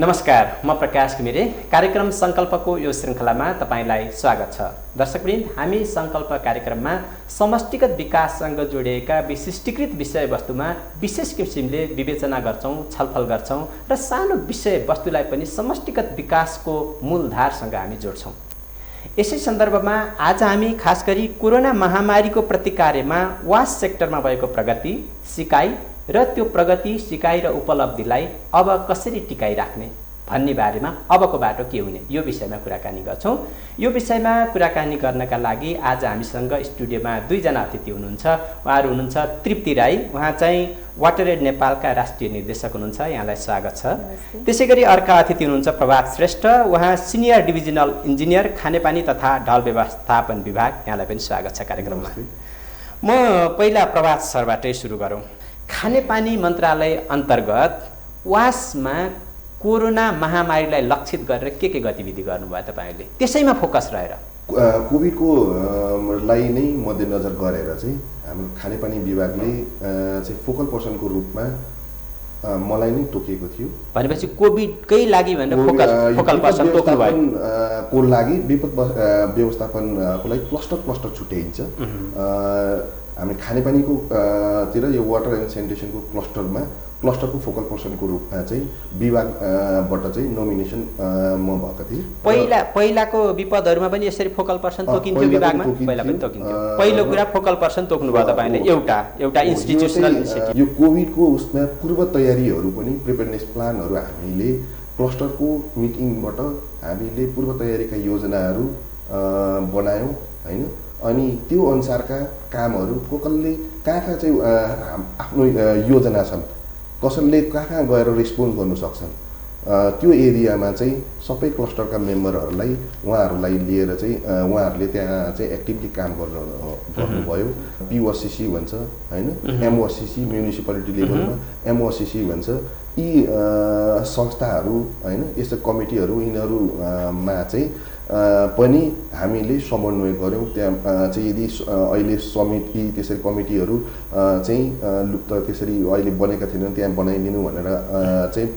नमस्कार, म प्रकाश घिमिरे। कार्यक्रम संकल्पको यो श्रृङ्खलामा तपाईलाई स्वागत छ। दर्शकवृन्द, हामी संकल्प कार्यक्रममा समष्टिगत विकाससँग जोडिएका विशिष्टीकृत विषयवस्तुमा विशेष किसिमले विवेचना गर्छौँ, छलफल गर्छौँ र सानो विषयवस्तुलाई पनि समष्टिगत विकासको मूलधारसँग हामी जोड्छौँ। यसै सन्दर्भमा आज हामी खास गरी कोरोना महामारीको प्रतिकार्यमा वास सेक्टरमा भएको प्रगति, सिकाइ र त्यो प्रगति, सिकाइ र उपलब्धिलाई अब कसरी टिकाइराख्ने भन्ने बारेमा अबको बाटो के हुने, यो विषयमा कुराकानी गर्छौँ। यो विषयमा कुराकानी गर्नका लागि आज हामीसँग स्टुडियोमा दुईजना अतिथि हुनुहुन्छ। उहाँहरू हुनुहुन्छ तृप्ति राई, उहाँ चाहिँ वाटर एड नेपालका राष्ट्रिय निर्देशक हुनुहुन्छ, यहाँलाई स्वागत छ। त्यसै गरी अर्का अतिथि हुनुहुन्छ प्रभात श्रेष्ठ, उहाँ सिनियर डिभिजनल इन्जिनियर खानेपानी तथा ढल व्यवस्थापन विभाग, यहाँलाई पनि स्वागत छ कार्यक्रममा। म पहिला प्रभात सरबाटै सुरु गरौँ। खानेपानी मन्त्रालय अन्तर्गत वासमा कोरोना महामारीलाई लक्षित गरेर के गतिविधि गर्नुभयो तपाईँहरूले, त्यसैमा फोकस रहेर? कोभिडको लाई नै मध्यनजर गरेर चाहिँ हाम्रो खानेपानी विभागले चाहिँ फोकल पर्सनको रूपमा मलाई नै तोकेको थियो। भनेपछि कोभिडकै लागि भनेर फोकल पर्सन तोक्नु भयो? को लागि विपद व्यवस्थापनको लागि क्लस्टर छुट्याइन्छ। हामी खानेपानीको तिर यो वाटर एन्ड सेनिटेसनको क्लस्टरको फोकल पर्सनको रूपमा चाहिँ विभागबाट चाहिँ नोमिनेसन म भएको थिएँ। पहिलाको विपदहरूमा पनि यसरी फोकल पर्सन तोकिन्थ्यो विभागमा? पहिला पनि तोकिन्थ्यो। पहिलो कुरा फोकल पर्सन तोक्नुभयो तपाईँले एउटा इन्स्टिट्युसनल इनिसिएटिभ। यो कोभिडको उसमा पूर्व तयारीहरू पनि प्रिपेयरनेस प्लानहरू हामीले क्लस्टरको मिटिङबाट हामीले पूर्व तयारीका योजनाहरू बनायौँ हैन। अनि त्यो अनुसारका कामहरू कसले कहाँ चाहिँ आफ्नो योजना छन्, कसैले कहाँ गएर रेस्पोन्स गर्नु सक्छन्, त्यो एरियामा चाहिँ सबै क्लस्टरका मेम्बरहरूलाई उहाँहरूलाई लिएर चाहिँ उहाँहरूले त्यहाँ चाहिँ एक्टिभली काम गर्नुभयो। पिओसिसी भन्छ हैन, एमओसिसी म्युनिसिपालिटी लेभलमा एमओसिसी भन्छ। यी संस्थाहरू हैन, यस्तो कमिटीहरू यिनीहरूमा चाहिँ पनि हामीले समन्वय गऱ्यौँ। त्यहाँ चाहिँ यदि अहिले समिति त्यसरी कमिटीहरू चाहिँ लुप्त त्यसरी अहिले बनेका थिएनन्, त्यहाँ बनाइदिनु भनेर चाहिँ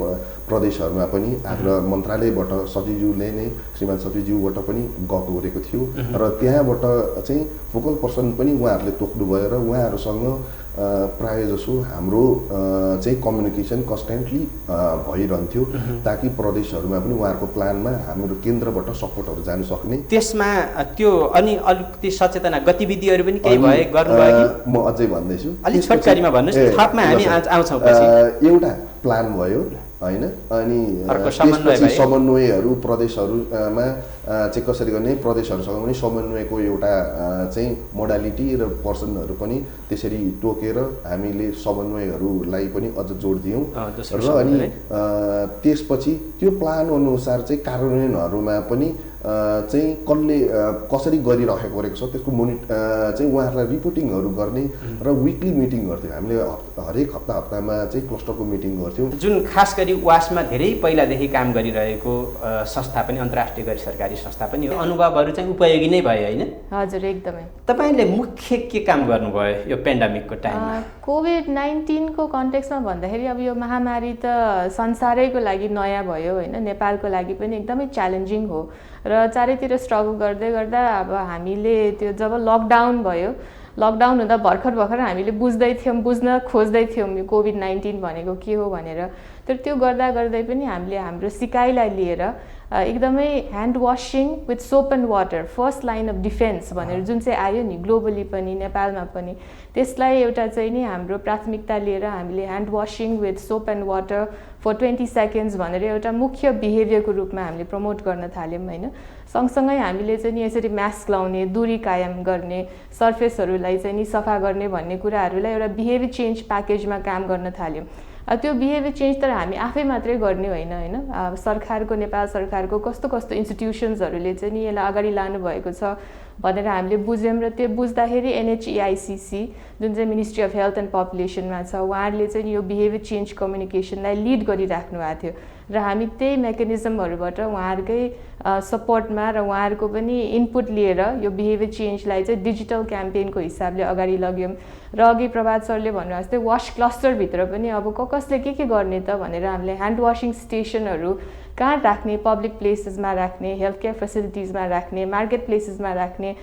प्रदेशहरूमा पनि आग्रह मन्त्रालयबाट सचिवज्यूले नै श्रीमान सचिवज्यूबाट पनि गएको गरेको थियो र त्यहाँबाट चाहिँ फोकल पर्सन पनि उहाँहरूले तोक्नुभयो र उहाँहरूसँग प्राय जसो हाम्रो चाहिँ कम्युनिकेसन कन्स्टेन्टली भइरहन्थ्यो ताकि प्रदेशहरूमा पनि उहाँहरूको प्लानमा हाम्रो केन्द्रबाट सपोर्टहरू जानु सक्ने। त्यसमा त्यो अनि अलिकति सचेतना गतिविधिहरू पनि केही भए गर्नुभयो कि? म अझै भन्दैछु, अलिक छोटकरीमा भन्नुहोस्, थपमा हामी आउँछौँ पछि। एउटा प्लान भयो हैन, अनि त्यसपछि समन्वयहरू प्रदेशहरूमा चाहिँ कसरी गर्ने, प्रदेशहरूसँग पनि समन्वयको एउटा चाहिँ मोडालिटी र पर्सनहरू पनि त्यसरी तोकेर हामीले समन्वयहरूलाई पनि अझ जोड दियौँ। र अनि त्यसपछि त्यो प्लान अनुसार चाहिँ कार्यान्वयनहरूमा पनि चाहिँ कसरी गरिरहेको गरेको छ त्यसको चाहिँ उहाँहरूलाई रिपोर्टिङहरू गर्ने र विकली मिटिङ गर्थ्यौँ हामीले। हरेक हप्तामा चाहिँ क्लस्टरको मिटिङ गर्थ्यौँ। जुन खास गरी वासमा धेरै पहिलादेखि काम गरिरहेको संस्था पनि अन्तर्राष्ट्रिय गैर सरकारी संस्था पनि हो, अनुभवहरू चाहिँ उपयोगी नै भयो होइन? हजुर, एकदमै। तपाईँले मुख्य के काम गर्नुभयो यो पेन्डेमिकको टाइममा? कोभिड-19 को कन्टेक्स्टमा भन्दाखेरि अब यो महामारी त संसारैको लागि नयाँ भयो होइन, नेपालको लागि पनि एकदमै च्यालेन्जिङ हो र चारैतिर स्ट्रगल गर्दै गर्दा अब हामीले त्यो जब लकडाउन भयो, लकडाउन हुँदा भर्खर हामीले बुझ्न खोज्दै थियौँ यो कोभिड-19 भनेको के हो भनेर। तर त्यो गर्दै पनि हामीले हाम्रो सिकाइलाई लिएर एकदमै hand washing with soap and water first line of defence भनेर जुन चाहिँ आयो नि ग्लोबली पनि नेपालमा पनि, त्यसलाई एउटा चाहिँ नि हाम्रो प्राथमिकता लिएर हामीले hand washing with soap and water for 20 seconds भनेर एउटा मुख्य बिहेभियरको रूपमा हामीले प्रमोट गर्न थाल्यौँ होइन। सँगसँगै हामीले चाहिँ नि यसरी मास्क लाउने, दूरी कायम गर्ने, सर्फेसहरूलाई चाहिँ नि सफा गर्ने भन्ने कुराहरूलाई एउटा बिहेभियर चेन्ज प्याकेजमा काम गर्न थाल्यौँ। त्यो बिहेभियर चेन्ज तर हामी आफै मात्रै गर्ने होइन सरकारको, नेपाल सरकारको कस्तो इन्स्टिट्युसन्सहरूले चाहिँ नि यसलाई अगाडि लानुभएको छ भनेर हामीले बुझ्यौँ। र त्यो बुझ्दाखेरि NHEICC जुन चाहिँ मिनिस्ट्री अफ हेल्थ एन्ड पपुलेसनमा छ, उहाँहरूले चाहिँ यो बिहेभियर चेन्ज कम्युनिकेसनलाई लिड गरिराख्नु भएको थियो र हामी त्यही मेकानिजमहरूबाट उहाँहरूकै सपोर्टमा र उहाँहरूको पनि इनपुट लिएर यो बिहेभियर चेन्जलाई चाहिँ डिजिटल क्याम्पेनको हिसाबले अगाडि लग्यौँ। र अघि प्रभात सरले भन्नुभएको जस्तै वास क्लस्टरभित्र पनि अब कसले के गर्ने त भनेर हामीले ह्यान्ड वासिङ स्टेसनहरू कहाँ राख्ने, पब्लिक प्लेसेसमा राख्ने, हेल्थ केयर फेसिलिटिजमा राख्ने, मार्केट प्लेसेसमा राख्ने,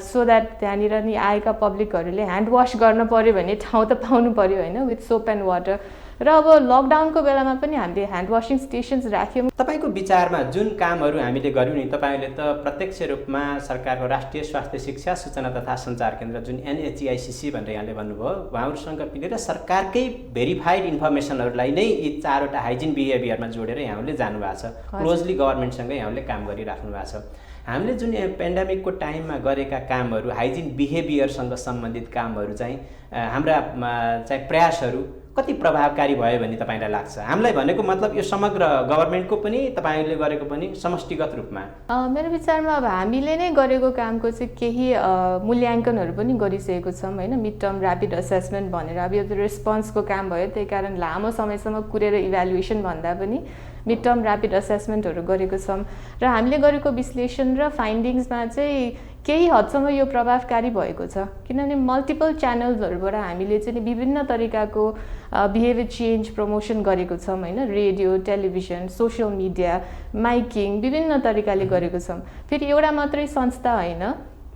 सो द्याट त्यहाँनिर नि आएका पब्लिकहरूले ह्यान्ड वास गर्न पऱ्यो भने ठाउँ त पाउनु पऱ्यो होइन, विथ सोप एन्ड वाटर। र अब लकडाउनको बेलामा पनि हामीले ह्यान्ड वासिङ स्टेसन्स राख्यौँ। तपाईँको विचारमा जुन कामहरू हामीले गऱ्यौँ नि, तपाईँले त प्रत्यक्ष रूपमा सरकारको राष्ट्रिय स्वास्थ्य शिक्षा सूचना तथा सञ्चार केन्द्र जुन NHICC भनेर यहाँले भन्नुभयो, उहाँहरूसँग मिलेर सरकारकै भेरिफाइड इन्फर्मेसनहरूलाई नै यी 4वटा हाइजिन बिहेभियरमा जोडेर यहाँले जानुभएको छ। क्लोजली गभर्मेन्टसँगै यहाँले काम गरिराख्नु भएको छ। हामीले जुन पेन्डेमिकको टाइममा गरेका कामहरू, हाइजिन बिहेभियरसँग सम्बन्धित कामहरू चाहिँ हाम्रा चाहिँ प्रयासहरू कति प्रभावकारी भयो भन्ने तपाईँलाई लाग्छ? हामीलाई भनेको मतलब यो समग्र गभर्मेन्टको पनि तपाईँले गरेको पनि समष्टिगत रूपमा? मेरो विचारमा अब हामीले नै गरेको कामको चाहिँ केही मूल्याङ्कनहरू पनि गरिसकेको छौँ होइन। मिड टर्म ऱ्यापिड असेसमेन्ट भनेर अब यो रेस्पोन्सको काम भयो, त्यही कारण लामो समयसम्म कुरेर इभ्यालुएसन भन्दा पनि मिड टर्म ऱ्यापिड असेसमेन्टहरू गरेको छौँ। र हामीले गरेको विश्लेषण र फाइन्डिङ्समा चाहिँ केही हदसम्म यो प्रभावकारी भएको छ, किनभने मल्टिपल च्यानल्सहरूबाट हामीले चाहिँ विभिन्न तरिकाको बिहेभियर चेन्ज प्रमोसन गरेको छौँ होइन। Radio, television, social media, miking विभिन्न तरिकाले गरेको छौँ। फेरि एउटा मात्रै संस्था होइन,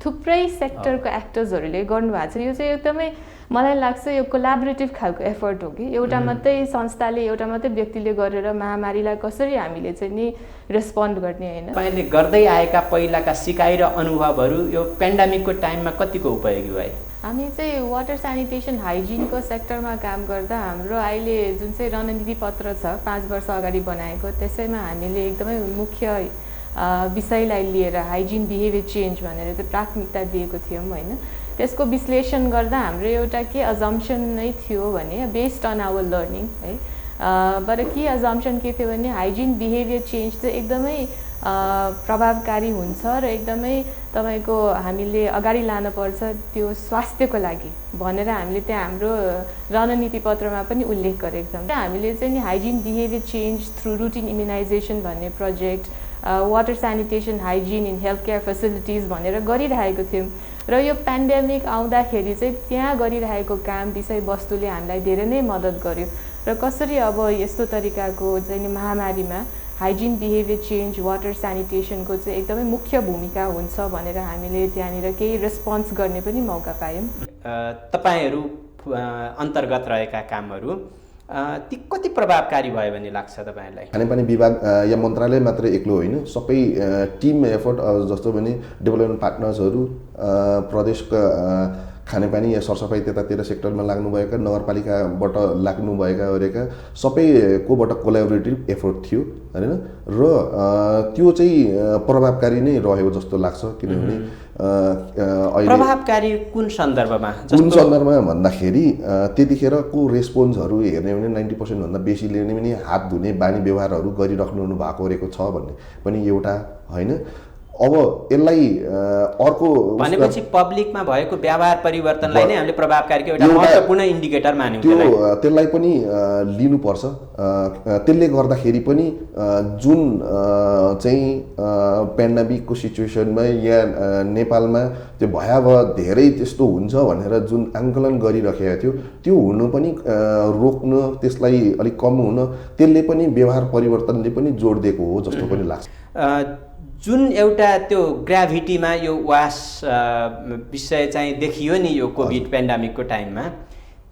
थुप्रै सेक्टरको एक्टर्सहरूले गर्नुभएको छ। यो चाहिँ एकदमै मलाई लाग्छ यो कोलाबोरेटिभ खालको एफर्ट हो कि एउटा मात्रै संस्थाले, एउटा मात्रै व्यक्तिले गरेर महामारीलाई कसरी हामीले चाहिँ नि रेस्पोन्ड गर्ने होइन। तपाईँले गर्दै आएका पहिलाका सिकाइ र अनुभवहरू यो पेन्डेमिकको टाइममा कतिको उपयोगी भए? हामी चाहिँ वाटर स्यानिटेसन हाइजिनको सेक्टरमा काम गर्दा हाम्रो अहिले जुन चाहिँ रणनीति पत्र छ 5 वर्ष अगाडि बनाएको, त्यसैमा हामीले एकदमै मुख्य विषयलाई लिएर हाइजिन बिहेभियर चेन्ज भनेर चाहिँ प्राथमिकता दिएको थियौँ होइन। त्यसको विश्लेषण गर्दा हाम्रो एउटा के अजम्पसन नै थियो भने बेस्ड अन आवर लर्निङ है, बाट के अजम्पसन के थियो भने हाइजिन बिहेभियर चेन्ज चाहिँ एकदमै प्रभावकारी हुन्छ र एकदमै तपाईँको हामीले अगाडि लानुपर्छ त्यो स्वास्थ्यको लागि भनेर हामीले त्यहाँ हाम्रो रणनीति पत्रमा पनि उल्लेख गरेका छौँ। हामीले चाहिँ नि hygiene behaviour change through routine immunisation भन्ने project, water sanitation hygiene in health care facilities भनेर गरिरहेको थियौँ। र यो पेन्डेमिक आउँदाखेरि चाहिँ त्यहाँ गरिरहेको काम विषयवस्तुले हामीलाई धेरै नै मद्दत गर्यो र कसरी अब यस्तो तरिकाको चाहिँ महामारीमा हाइजिन बिहेभियर चेन्ज, वाटर स्यानिटेसनको चाहिँ एकदमै मुख्य भूमिका हुन्छ भनेर हामीले त्यहाँनिर केही रेस्पोन्स गर्ने पनि मौका पायौँ। तपाईँहरू अन्तर्गत रहेका कामहरू ती कति प्रभावकारी भयो भन्ने लाग्छ तपाईँलाई? खानेपानी विभाग या मन्त्रालय मात्रै एक्लो होइन, सबै टिम एफर्ट जस्तो भने डेभलपमेन्ट पार्टनर्सहरू, प्रदेशका खानेपानी या सरसफाइ त्यतातिर सेक्टरमा लाग्नुभएका, नगरपालिकाबाट लाग्नुभएका सबैकोबाट कोलाबोरेटिभ एफर्ट थियो होइन। र त्यो चाहिँ प्रभावकारी नै रह्यो जस्तो लाग्छ, किनभने प्रभावकारी कुन सन्दर्भमा भन्दाखेरि त्यतिखेरको रेस्पोन्सहरू हेर्ने भने 90% भन्दा बेसीले नै पनि हात धुने बानी व्यवहारहरू गरिराख्नु भएको रहेको छ भन्ने पनि एउटा होइन। अब यसलाई अर्को भनेपछि पब्लिकमा भएको व्यवहार परिवर्तनलाई नै हामीले प्रभावकारीको एउटा महत्त्वपूर्ण इन्डिकेटर मान्यौँ। त्यसलाई पनि लिनुपर्छ। त्यसले गर्दाखेरि पनि जुन चाहिँ पेन्डेमिकको सिचुएसनमा यहाँ नेपालमा त्यो भयावह धेरै त्यस्तो हुन्छ भनेर जुन आङ्कलन गरिराखेको थियो त्यो हुनु पनि रोक्न, त्यसलाई अलिक कम हुन त्यसले पनि व्यवहार परिवर्तनले पनि जोड दिएको हो जस्तो पनि लाग्छ। जुन एउटा त्यो ग्राभिटीमा यो वास विषय चाहिँ देखियो नि यो कोभिड पेन्डेमिकको टाइममा,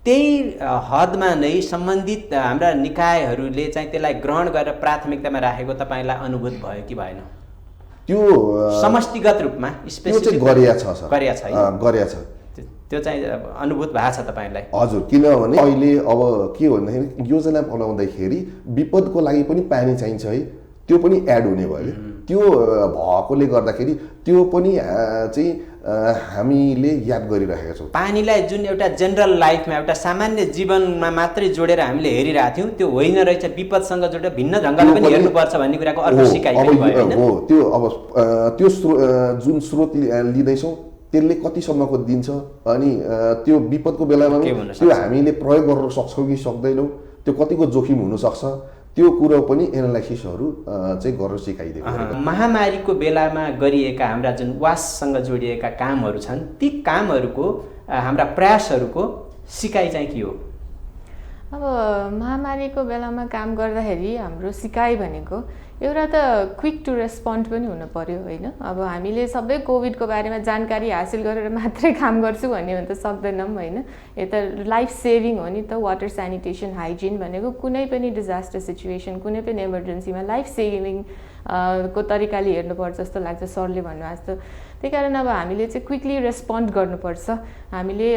त्यही हदमा नै सम्बन्धित हाम्रा निकायहरूले चाहिँ त्यसलाई ग्रहण गरेर प्राथमिकतामा राखेको तपाईँलाई अनुभूत भयो कि भएन? त्यो समष्टिगत रूपमा स्पेसिफिक गरिया छ सर, गरिया छ त्यो चाहिँ अनुभूत भएको छ तपाईँलाई? हजुर, किनभने अहिले अब के भन्दाखेरि योजना बनाउँदाखेरि विपदको लागि पनि पानी चाहिन्छ है, त्यो पनि एड हुने भयो। त्यो भएकोले गर्दाखेरि त्यो पनि चाहिँ हामीले याद गरिरहेका छौँ। पानीलाई जुन एउटा जेनरल लाइफमा एउटा सामान्य जीवनमा मात्रै जोडेर हामीले हेरिरहेको थियौँ, त्यो होइन रहेछ, विपदसँग जोडेर भिन्न ढङ्गले पनि हेर्नुपर्छ भन्ने कुराको अर्को सिकाइ पनि भयो हैन? हो, त्यो अब त्यो जुन स्रोत लिँदैछौँ त्यसले कतिसम्मको दिन्छ अनि त्यो विपदको बेलामा त्यो हामीले प्रयोग गर्न सक्छौँ कि सक्दैनौँ, त्यो कतिको जोखिम हुनसक्छ, त्यो कुरो पनि एनालाइसिसहरू चाहिँ गर्न सिकाइदिएको। महामारीको बेलामा गरिएका हाम्रा जुन वाससँग जोडिएका कामहरू छन् ती कामहरूको हाम्रा प्रयासहरूको सिकाइ चाहिँ के हो? अब महामारीको बेलामा काम गर्दाखेरि हाम्रो सिकाइ भनेको एउटा त क्विक टु रेस्पोन्ड पनि हुनु पर्यो होइन। अब हामीले सबै कोभिडको बारेमा जानकारी हासिल गरेर मात्रै काम गर्छु भन्ने त सक्दैनौँ होइन। यो त लाइफ सेभिङ हो नि त। वाटर स्यानिटेसन हाइजिन भनेको कुनै पनि डिजास्टर सिचुएसन कुनै पनि इमर्जेन्सीमा लाइफ सेभिङ को तरिकाले हेर्नुपर्छ जस्तो लाग्छ सरले भन्नुभएको जस्तो। त्यही कारण अब हामीले चाहिँ क्विकली रेस्पोन्ड गर्नुपर्छ। हामीले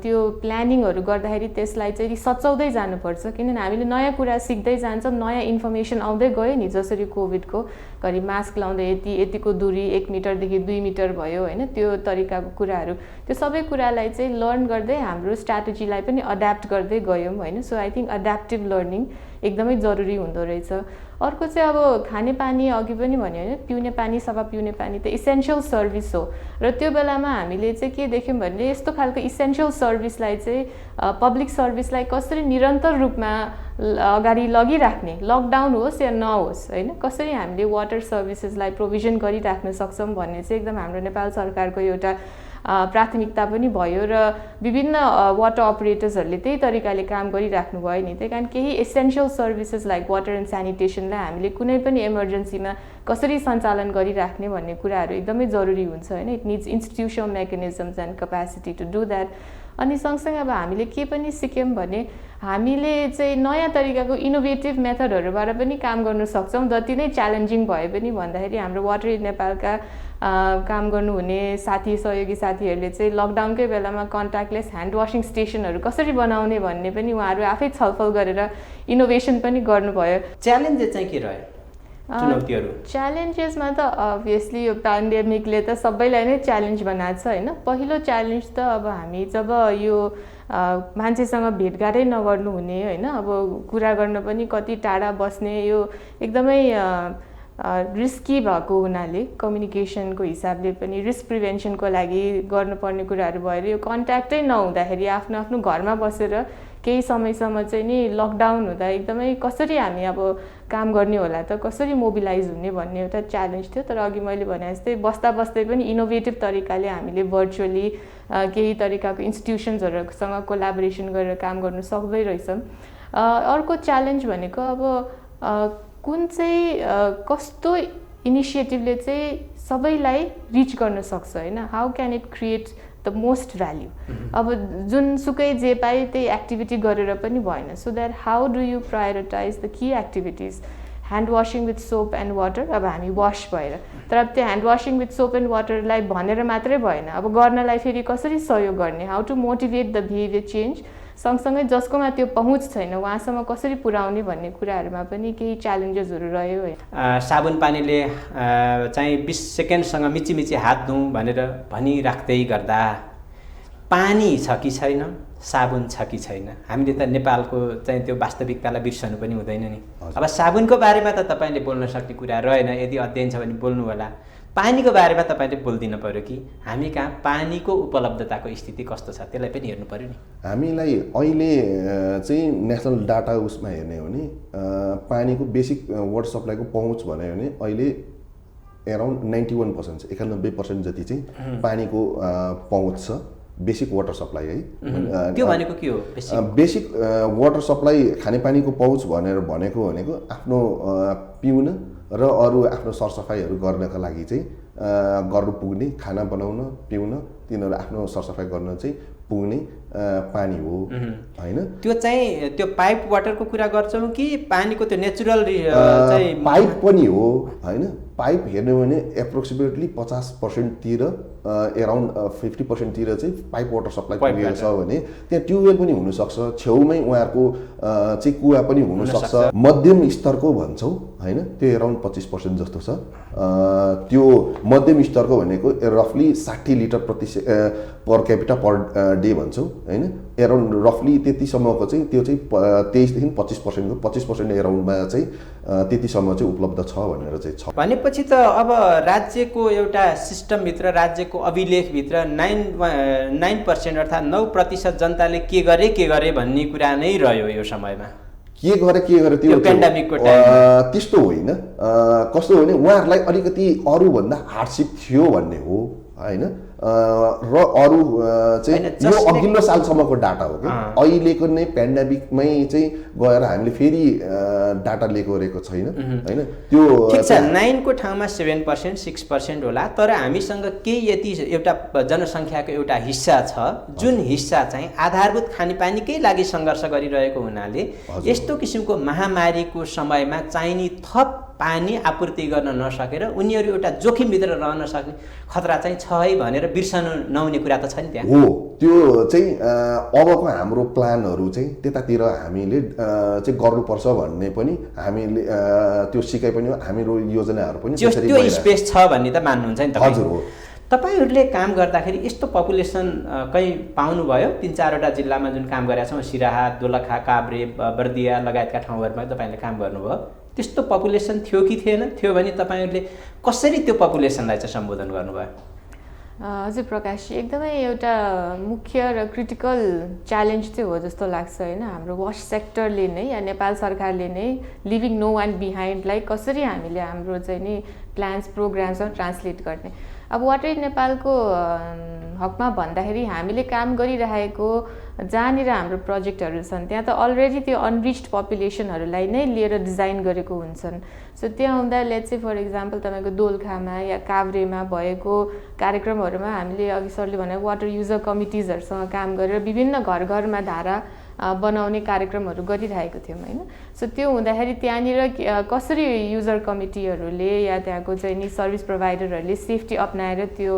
त्यो प्लानिङहरू गर्दाखेरि त्यसलाई चाहिँ सचाउँदै जानुपर्छ, किनभने हामीले नयाँ कुरा सिक्दै जान्छौँ, नयाँ इन्फर्मेसन आउँदै गयो नि। जसरी कोभिडको घरि मास्क लाउँदै यतिको दूरी 1 मिटरदेखि 2 मिटर भयो होइन, त्यो तरिकाको कुराहरू, त्यो सबै कुरालाई चाहिँ लर्न गर्दै हाम्रो स्ट्राटेजीलाई पनि अड्याप्ट गर्दै गयौँ होइन। सो आई थिङ्क अड्याप्टिभ लर्निङ एकदमै जरुरी हुँदो रहेछ। अर्को चाहिँ अब खानेपानी अघि पनि भन्यो होइन, पिउने पानी, सफा पिउने पानी त इसेन्सियल सर्भिस हो। र त्यो बेलामा हामीले चाहिँ के देख्यौँ भने यस्तो खालको इसेन्सियल सर्भिसलाई चाहिँ पब्लिक सर्भिसलाई कसरी निरन्तर रूपमा अगाडि लगिराख्ने, लकडाउन होस् या नहोस् होइन, कसरी हामीले वाटर सर्भिसेसलाई प्रोभिजन गरिराख्न सक्छौँ भन्ने चाहिँ एकदम हाम्रो नेपाल सरकारको एउटा प्राथमिकता पनि भयो। र विभिन्न वाटर अपरेटर्सहरूले त्यही तरिकाले काम गरिराख्नु भयो नि। त्यही कारण केही essential services like water and स्यानिटेसनलाई हामीले कुनै पनि इमर्जेन्सीमा कसरी सञ्चालन गरिराख्ने भन्ने कुराहरू एकदमै जरुरी हुन्छ होइन। It needs institutional mechanisms and capacity to do that. अनि सँगसँगै अब हामीले के पनि सिक्यौँ भने हामीले चाहिँ नयाँ तरिकाको इनोभेटिभ मेथडहरूबाट पनि काम गर्न सक्छौँ, जति नै च्यालेन्जिङ भए पनि। भन्दाखेरि हाम्रो वाटर एड नेपालका काम गर्नुहुने साथी सहयोगी साथीहरूले चाहिँ लकडाउनकै बेलामा कन्ट्याक्टलेस ह्यान्ड वासिङ स्टेसनहरू कसरी बनाउने भन्ने पनि उहाँहरू आफै छलफल गरेर इनोभेसन पनि गर्नुभयो। च्यालेन्जेस चाहिँ के रह्यो, चुनौतीहरू? च्यालेन्जेसमा त अभियसली यो पेन्डेमिकले त सबैलाई नै च्यालेन्ज बनाएको छ होइन। पहिलो च्यालेन्ज त अब हामी जब यो मान्छेसँग भेटघाटै नगर्नु हुने होइन, अब कुरा गर्न पनि कति टाढा बस्ने, यो एकदमै रिस्की भएको हुनाले कम्युनिकेसनको हिसाबले पनि रिस्क प्रिभेन्सनको लागि गर्नुपर्ने कुराहरू भएर यो कन्ट्याक्टै नहुँदाखेरि आफ्नो आफ्नो घरमा बसेर केही समयसम्म चाहिँ नि लकडाउन हुँदा एकदमै कसरी हामी अब काम गर्ने होला त, कसरी मोबिलाइज हुने भन्ने एउटा च्यालेन्ज थियो। तर अघि मैले भने जस्तै बस्दा बस्दै पनि इनोभेटिभ तरिकाले हामीले भर्चुअली केही तरिकाको इन्स्टिट्युसन्सहरूसँग कोलाबोरेसन गरेर काम गर्नु सक्दै रहेछौँ। अर्को च्यालेन्ज भनेको अब कुन चाहिँ कस्तो इनिसिएटिभले चाहिँ सबैलाई रिच गर्न सक्छ होइन, how can it create the most value. अब जुनसुकै जे पाए त्यही एक्टिभिटी गरेर पनि भएन। So that how do you prioritise the key activities. Hand washing with soap and water, अब हामी वास भएर, तर त्यो hand washing with soap and वाटरलाई भनेर मात्रै भएन, अब गर्नलाई फेरि कसरी सहयोग गर्ने, how to motivate the behaviour change. सँगसँगै जसकोमा त्यो पहुँच छैन उहाँसम्म कसरी पुर्याउने भन्ने कुराहरूमा पनि केही च्यालेन्जेसहरू रह्यो है। साबुन पानीले चाहिँ 20 सेकेन्डसँग मिची हात धुँ भनेर भनिराख्दै गर्दा पानी छ कि छैन, साबुन छ कि छैन, हामीले त नेपालको चाहिँ त्यो वास्तविकतालाई बिर्सनु पनि हुँदैन नि। अब साबुनको बारेमा त तपाईँले बोल्न सक्ने कुरा रहेन, यदि अध्ययन छ भने बोल्नु होला। पानीको बारेमा तपाईँले बोलिदिनु पऱ्यो कि हामी कहाँ पानीको उपलब्धताको स्थिति कस्तो छ, त्यसलाई पनि हेर्नु पऱ्यो नि। हामीलाई अहिले चाहिँ नेसनल डाटा उसमा हेर्ने हो भने पानीको बेसिक वाटर सप्लाईको पहुँच भन्यो भने अहिले एराउन्ड 91%, 91% जति चाहिँ पानीको पहुँच छ, बेसिक वाटर सप्लाई है। त्यो भनेको के हो? बेसिक वाटर सप्लाई खानेपानीको पहुँच भनेको आफ्नो पिउन र अरू आफ्नो सरसफाइहरू गर्नका लागि चाहिँ गर्नु पुग्ने, खाना बनाउन पिउन तिनीहरू आफ्नो सरसफाइ गर्न चाहिँ पुग्ने पानी हो होइन। त्यो चाहिँ त्यो पाइप वाटरको कुरा गर्छौँ कि पानीको त्यो नेचुरल चाहिँ पाइप पनि हो होइन। पाइप हेर्नु भने एप्रोक्सिमेटली 50%तिर एराउन्ड 50%तिर चाहिँ पाइप वाटर सप्लाई पुगेको छ भने त्यहाँ ट्युबवेल पनि हुनसक्छ, छेउमै उहाँहरूको चाहिँ कुवा पनि हुनसक्छ। मध्यम स्तरको भन्छौँ होइन, त्यो एराउन्ड 25% जस्तो छ। त्यो मध्यम स्तरको भनेको रफली 60 litre per capita per day भन्छौँ होइन। एराउन्ड रफली त्यतिसम्मको चाहिँ त्यो चाहिँ 23 देखि 25%को 25% एराउन्डमा चाहिँ त्यतिसम्म चाहिँ उपलब्ध छ भनेर चाहिँ छ। भनेपछि त अब राज्यको एउटा सिस्टमभित्र, राज्यको अभिलेखभित्र 9% अर्थात् 9% जनताले के गरे भन्ने कुरा नै रह्यो यो समयमा। के गरे त्यो पेन्डेमिकको त्यस्तो होइन। कस्तो हो भने उहाँहरूलाई अलिकति अरूभन्दा हार्डसिप थियो भन्ने हो होइन। र अरू चाहिँ यो अघिल्लो सालसम्मको डाटा हो कि अहिलेको नै पेन्डेमिकमै चाहिँ गएर हामीले फेरि डाटा लिएको छैन होइन। त्यो ठिक छ 9 को ठाउँमा 7% 6% होला, तर हामीसँग केही यति एउटा जनसङ्ख्याको एउटा हिस्सा छ जुन हिस्सा चाहिँ आधारभूत खानेपानीकै लागि सङ्घर्ष गरिरहेको हुनाले यस्तो किसिमको महामारीको समयमा चाहिने थप पानी आपूर्ति गर्न नसकेर उनीहरू एउटा जोखिमभित्र रहन सक्ने खतरा चाहिँ छ है भनेर बिर्सनु नहुने कुरा त छ नि त्यहाँ हो। त्यो चाहिँ अबको हाम्रो प्लानहरू चाहिँ त्यतातिर हामीले चाहिँ गर्नुपर्छ भन्ने पनि हामीले त्यो सिकाइ पनि हाम्रो योजनाहरू पनि त्यो स्पेस छ भन्ने त मान्नुहुन्छ नि हजुर हो। तपाईहरूले काम गर्दाखेरि यस्तो पपुलेसन कहीँ पाउनुभयो? 3-4वटा जिल्लामा जुन काम गरेका छौँ, सिराहा, दोलखा, काभ्रे, बर्दिया लगायतका ठाउँहरूमा तपाईँले काम गर्नुभयो, त्यस्तो पपुलेसन थियो कि थिएन? थियो भने तपाईँहरूले कसरी त्यो पपुलेसनलाई चाहिँ सम्बोधन गर्नुभयो? हजुर प्रकाशजी, एकदमै एउटा मुख्य र क्रिटिकल च्यालेन्ज चाहिँ हो जस्तो लाग्छ होइन। हाम्रो वास सेक्टरले नै या नेपाल सरकारले नै लिभिङ नो वान बिहाइन्डलाई कसरी हामीले हाम्रो चाहिँ नि प्लान्स प्रोग्राम्समा ट्रान्सलेट गर्ने। अब वाटर नेपालको हकमा भन्दाखेरि हामीले काम गरिरहेको जहाँनिर हाम्रो प्रोजेक्टहरू छन् त्यहाँ त अलरेडी त्यो अनरिच्ड पपुलेसनहरूलाई नै लिएर डिजाइन गरेको हुन्छन्। सो त्यहाँ हुँदा लेट्स से फर इक्जाम्पल तपाईँको दोलखामा या काभ्रेमा भएको कार्यक्रमहरूमा हामीले अघि सरले भने वाटर युजर कमिटिजहरूसँग काम गरेर विभिन्न घर घरमा धारा बनाउने कार्यक्रमहरू गरिरहेको थियौँ होइन। सो त्यो हुँदाखेरि त्यहाँनिर कसरी युजर कमिटीहरूले या त्यहाँको चाहिँ नि सर्भिस प्रोभाइडरहरूले सेफ्टी अप्नाएर त्यो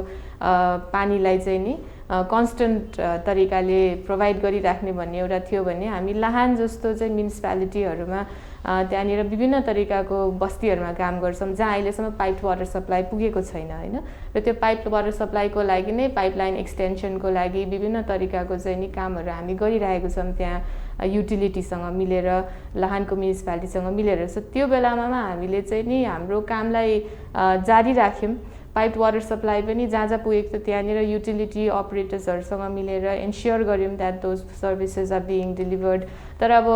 पानीलाई चाहिँ नि कन्स्टेन्ट तरिकाले प्रोभाइड गरिराख्ने भन्ने एउटा थियो भने हामी लाहान जस्तो चाहिँ म्युनिसिपालिटीहरूमा त्यहाँनिर विभिन्न तरिकाको बस्तीहरूमा काम गर्छौँ जहाँ अहिलेसम्म पाइप वाटर सप्लाई पुगेको छैन होइन। र त्यो पाइप वाटर सप्लाईको लागि नै पाइपलाइन एक्सटेन्सनको लागि विभिन्न तरिकाको चाहिँ नि कामहरू हामी गरिरहेको छौँ त्यहाँ युटिलिटीसँग मिलेर, लाहानको म्युनिसिपालिटीसँग मिलेर। सो त्यो बेलामा हामीले चाहिँ नि हाम्रो कामलाई जारी राख्यौँ। पाइप वाटर सप्लाई पनि जहाँ जहाँ पुगेको थियो त्यहाँनिर युटिलिटी अपरेटर्सहरूसँग मिलेर इन्स्योर गऱ्यौँ that those services are being delivered. तर अब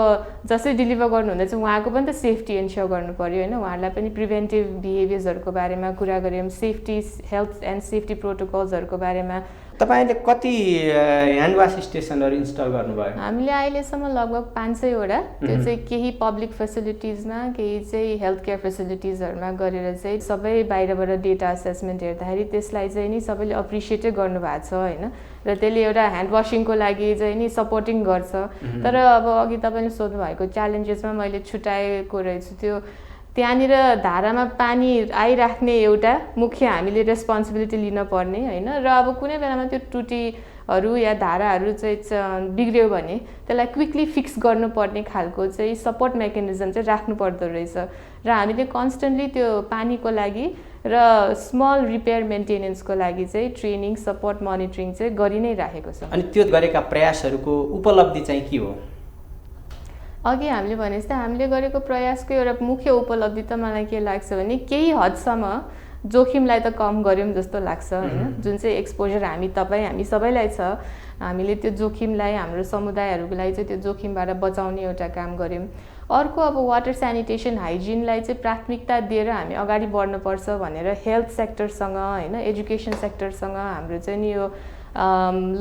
जसरी डिलिभर गर्नुहुँदा चाहिँ उहाँको पनि त सेफ्टी इन्स्योर गर्नु पऱ्यो होइन। उहाँहरूलाई पनि प्रिभेन्टिभ बिहेभियर्सहरूको बारेमा कुरा गऱ्यौँ, सेफ्टी हेल्थ एन्ड सेफ्टी प्रोटोकल्सहरूको बारेमा। तपाईँले कति ह्यान्ड वास स्टेसनहरू इन्स्टल गर्नुभयो? हामीले अहिलेसम्म लगभग 500वटा, त्यो चाहिँ केही पब्लिक फेसिलिटिजमा केही चाहिँ हेल्थ केयर फेसिलिटिजहरूमा गरेर चाहिँ सबै बाहिरबाट डेटा एसेसमेन्ट हेर्दाखेरि त्यसलाई चाहिँ नि सबैले अप्रिसिएटै गर्नुभएको छ होइन। र त्यसले एउटा ह्यान्ड वासिङको लागि चाहिँ नि सपोर्टिङ गर्छ। तर अब अघि तपाईँले सोध्नुभएको च्यालेन्जेसमा मैले छुट्याएको रहेछु त्यो त्यहाँनिर धारामा पानी आइराख्ने एउटा मुख्य हामीले रेस्पोन्सिबिलिटी लिन पर्ने होइन। र अब कुनै बेलामा त्यो टुटीहरू या धाराहरू चाहिँ बिग्रियो भने त्यसलाई क्विकली फिक्स गर्नुपर्ने खालको चाहिँ सपोर्ट मेकानिजम चाहिँ राख्नु पर्दो रहेछ। र हामीले कन्स्टेन्टली त्यो पानीको लागि र स्मल रिपेयर मेन्टेनेन्सको लागि चाहिँ ट्रेनिङ सपोर्ट मोनिटरिङ चाहिँ गरि नै राखेको छ। अनि त्यो गरेका प्रयासहरूको उपलब्धि चाहिँ के हो? अघि हामीले भने जस्तै हामीले गरेको प्रयासको एउटा मुख्य उपलब्धि त मलाई के लाग्छ भने केही हदसम्म जोखिमलाई त कम गऱ्यौँ जस्तो लाग्छ होइन। जुन चाहिँ एक्सपोजर हामी सबैलाई छ, हामीले त्यो जोखिमलाई हाम्रो समुदायहरूको लागि चाहिँ त्यो जोखिमबाट बचाउने एउटा काम गऱ्यौँ। अर्को अब वाटर स्यानिटेसन हाइजिनलाई चाहिँ प्राथमिकता दिएर हामी अगाडि बढ्नुपर्छ भनेर हेल्थ सेक्टरसँग होइन, एजुकेसन सेक्टरसँग हाम्रो चाहिँ नि यो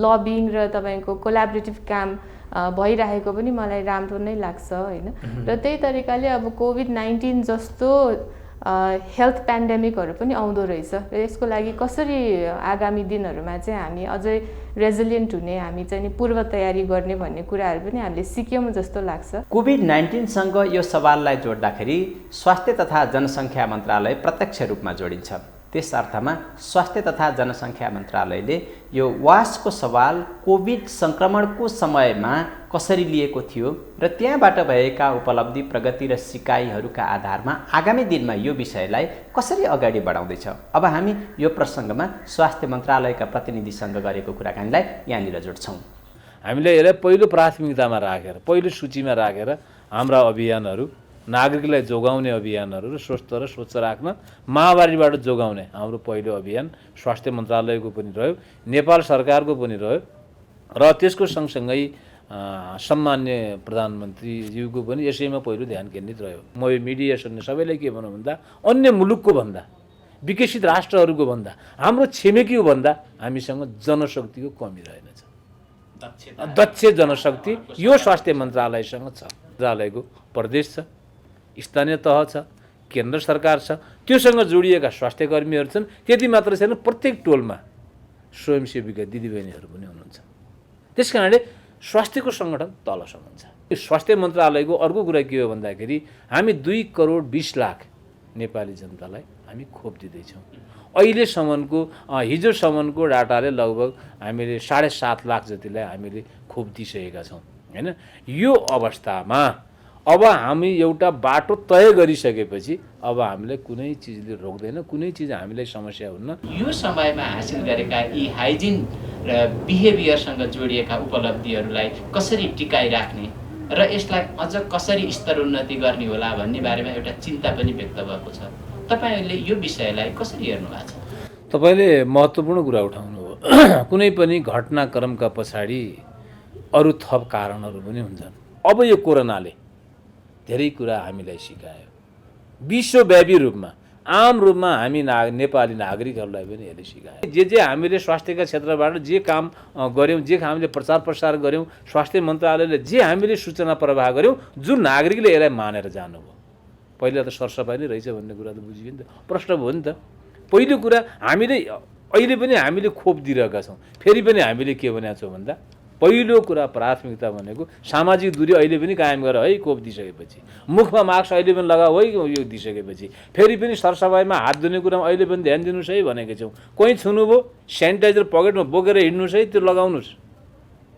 लबिङ र तपाईँको कोलाबरेटिभ काम भइरहेको पनि मलाई राम्रो नै लाग्छ होइन। र त्यही तरिकाले अब कोभिड-19 जस्तो हेल्थ पेन्डेमिकहरू पनि आउँदो रहेछ र यसको लागि कसरी आगामी दिनहरूमा चाहिँ हामी अझै रेजिलियन्ट हुने, हामी चाहिँ नि पूर्व तयारी गर्ने भन्ने कुराहरू पनि हामीले सिक्यौँ जस्तो लाग्छ। कोभिड-19सँग यो सवाललाई जोड्दाखेरि स्वास्थ्य तथा जनसङ्ख्या मन्त्रालय प्रत्यक्ष रूपमा जोडिन्छ। त्यस अर्थमा स्वास्थ्य तथा जनसङ्ख्या मन्त्रालयले यो वासको सवाल कोभिड सङ्क्रमणको समयमा कसरी लिएको थियो र त्यहाँबाट भएका उपलब्धि, प्रगति र सिकाइहरूका आधारमा आगामी दिनमा यो विषयलाई कसरी अगाडि बढाउँदैछ? अब हामी यो प्रसङ्गमा स्वास्थ्य मन्त्रालयका प्रतिनिधिसँग गरेको कुराकानीलाई यहाँनिर जोड्छौँ। हामीले यसलाई पहिलो प्राथमिकतामा राखेर, पहिलो सूचीमा राखेर हाम्रा अभियानहरू नागरिकलाई जोगाउने अभियानहरू र स्वस्थ र स्वच्छ राख्न, महामारीबाट जोगाउने हाम्रो पहिलो अभियान स्वास्थ्य मन्त्रालयको पनि रह्यो, नेपाल सरकारको पनि रह्यो। र त्यसको सँगसँगै सम्मान्य प्रधानमन्त्रीज्यूको पनि यसैमा पहिलो ध्यान केन्द्रित रह्यो। म यो मिडिएसनले सबैलाई के भनौँ भन्दा अन्य मुलुकको भन्दा विकसित राष्ट्रहरूको भन्दा हाम्रो छिमेकीको भन्दा हामीसँग जनशक्तिको कमी रहेनछ। दक्ष जनशक्ति यो स्वास्थ्य मन्त्रालयसँग छ। मन्त्रालयको प्रदेश छ, स्थानीय तह छ, केन्द्र सरकार छ, त्योसँग जोडिएका स्वास्थ्य कर्मीहरू छन्। त्यति मात्र छैन, प्रत्येक टोलमा स्वयंसेविका दिदीबहिनीहरू पनि हुनुहुन्छ। त्यस कारणले स्वास्थ्यको सङ्गठन तलसम्म छ। यो स्वास्थ्य मन्त्रालयको अर्को कुरा के हो भन्दाखेरि हामी 2,20,00,000 नेपाली जनतालाई हामी खोप दिँदैछौँ। अहिलेसम्मको हिजोसम्मको डाटाले लगभग हामीले 7.5 लाख जतिलाई हामीले खोप दिइसकेका छौँ हैन। यो अवस्थामा अब हामी एउटा बाटो तय गरिसकेपछि अब हामीलाई कुनै चिजले रोक्दैन, कुनै चिज हामीलाई समस्या हुन्न। यो समयमा हासिल गरेका यी हाइजिन र बिहेभियरसँग जोडिएका उपलब्धिहरूलाई कसरी टिकाइराख्ने र यसलाई अझ कसरी स्तरोन्नति गर्ने होला भन्ने बारेमा एउटा चिन्ता पनि व्यक्त भएको छ। तपाईहरूले यो विषयलाई कसरी हेर्नु भएको छ? तपाईँले महत्त्वपूर्ण कुरा उठाउनु हो। कुनै पनि घटनाक्रमका पछाडि अरू थप कारणहरू पनि हुन्छन्। अब यो कोरोनाले धेरै कुरा हामीलाई सिकायो। विश्वव्यापी रूपमा आम रूपमा हामी नेपाली नागरिकहरूलाई पनि यसले सिकायो। जे हामीले स्वास्थ्यका क्षेत्रबाट जे काम गऱ्यौँ, जे हामीले प्रचार प्रसार गऱ्यौँ, स्वास्थ्य मन्त्रालयले जे हामीले सूचना प्रवाह गऱ्यौँ, जुन नागरिकले यसलाई मानेर जानुभयो। पहिला त सरसफाइ नै रहेछ भन्ने कुरा त बुझियो नि त, प्रश्न भयो नि त। पहिलो कुरा हामीले अहिले पनि हामीले खोप दिइरहेका छौँ। फेरि पनि हामीले के भनेका छौँ भन्दा पहिलो कुरा प्राथमिकता भनेको सामाजिक दूरी अहिले पनि कायम गर है। खोप दिइसकेपछि मुखमा मास्क अहिले पनि लगाऊ है। यो दिइसकेपछि फेरि पनि सरसफाइमा हात धुने कुरामा अहिले पनि ध्यान दिनुहोस् है भनेको छौँ। कोही छुनुभयो सेनिटाइजर पकेटमा बोकेर हिँड्नुहोस् है, त्यो लगाउनुहोस्